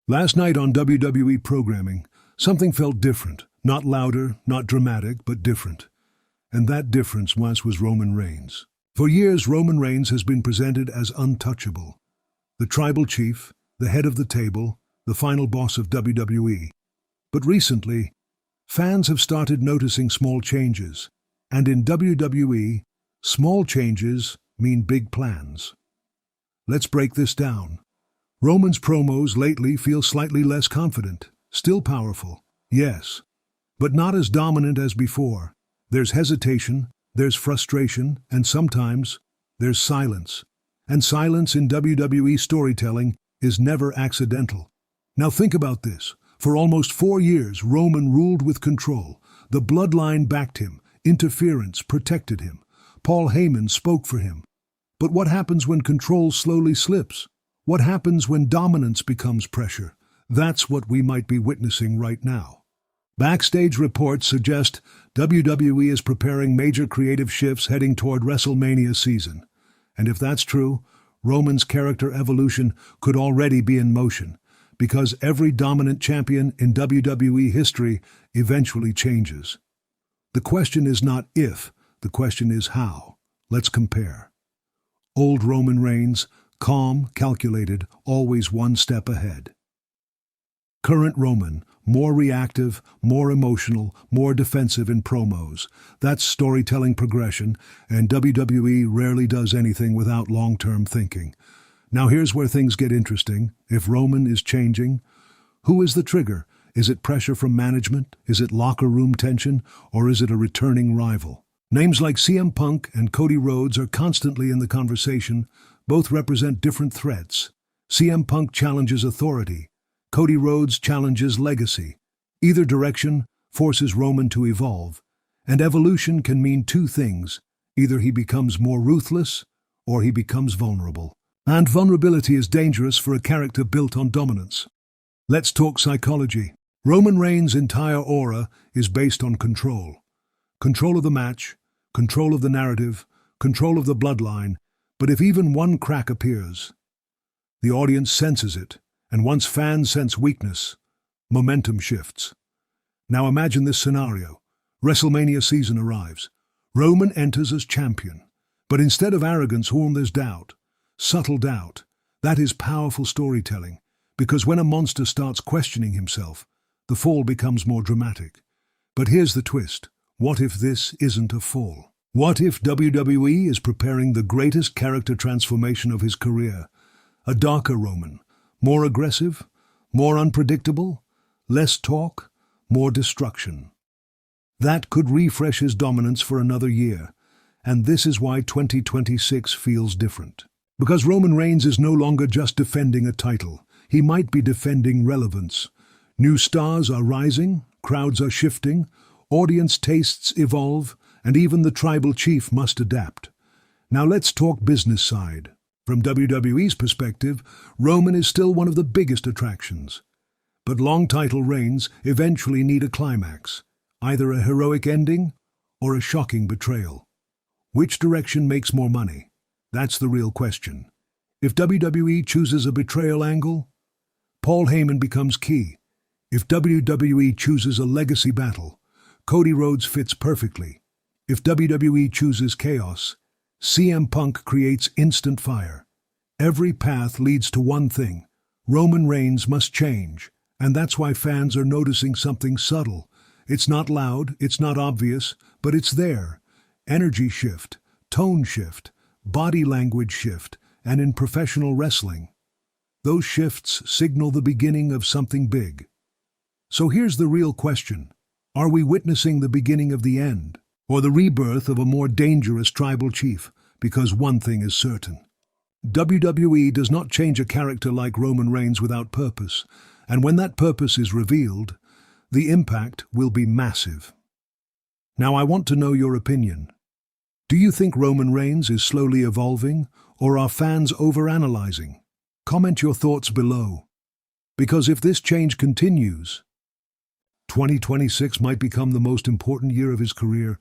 Last night on WWE programming, something felt different. Not louder, not dramatic, but different. And that difference was Roman Reigns. For years, Roman Reigns has been presented as untouchable. The tribal chief, the head of the table, the final boss of WWE. But recently, fans have started noticing small changes. And in WWE, small changes mean big plans. Let's break this down. Roman's promos lately feel slightly less confident. Still powerful, yes, but not as dominant as before. There's hesitation, there's frustration, and sometimes there's silence. And silence in WWE storytelling is never accidental. Now think about this. For almost 4 years, Roman ruled with control. The bloodline backed him. Interference protected him. Paul Heyman spoke for him. But what happens when control slowly slips? What happens when dominance becomes pressure? That's what we might be witnessing right now. Backstage reports suggest WWE is preparing major creative shifts heading toward WrestleMania season. And if that's true, Roman's character evolution could already be in motion, because every dominant champion in WWE history eventually changes. The question is not if, the question is how. Let's compare. Old Roman Reigns, calm, calculated, always one step ahead. Current Roman, more reactive, more emotional, more defensive in promos. That's storytelling progression, and WWE rarely does anything without long-term thinking. Now here's where things get interesting. If Roman is changing, who is the trigger? Is it pressure from management? Is it locker room tension? Or is it a returning rival? Names like CM Punk and Cody Rhodes are constantly in the conversation. Both represent different threats. CM Punk challenges authority. Cody Rhodes challenges legacy. Either direction forces Roman to evolve. And evolution can mean two things. Either he becomes more ruthless, or he becomes vulnerable. And vulnerability is dangerous for a character built on dominance. Let's talk psychology. Roman Reigns' entire aura is based on control. Control of the match, control of the narrative, control of the bloodline. But if even one crack appears, the audience senses it, and once fans sense weakness, momentum shifts. Now imagine this scenario. WrestleMania season arrives. Roman enters as champion. But instead of arrogance, there's doubt. Subtle doubt. That is powerful storytelling, because when a monster starts questioning himself, the fall becomes more dramatic. But here's the twist. What if this isn't a fall? What if WWE is preparing the greatest character transformation of his career? A darker Roman, more aggressive, more unpredictable, less talk, more destruction. That could refresh his dominance for another year, and this is why 2026 feels different. Because Roman Reigns is no longer just defending a title, he might be defending relevance. New stars are rising, crowds are shifting, audience tastes evolve, and even the tribal chief must adapt. Now let's talk business side. From WWE's perspective, Roman is still one of the biggest attractions. But long title reigns eventually need a climax, either a heroic ending or a shocking betrayal. Which direction makes more money? That's the real question. If WWE chooses a betrayal angle, Paul Heyman becomes key. If WWE chooses a legacy battle, Cody Rhodes fits perfectly. If WWE chooses chaos, CM Punk creates instant fire. Every path leads to one thing. Roman Reigns must change, and that's why fans are noticing something subtle. It's not loud, it's not obvious, but it's there. Energy shift, tone shift, body language shift, and in professional wrestling, those shifts signal the beginning of something big. So here's the real question. Are we witnessing the beginning of the end, or the rebirth of a more dangerous tribal chief? Because one thing is certain. WWE does not change a character like Roman Reigns without purpose, and when that purpose is revealed, the impact will be massive. Now I want to know your opinion. Do you think Roman Reigns is slowly evolving, or are fans overanalyzing? Comment your thoughts below. Because if this change continues, 2026 might become the most important year of his career.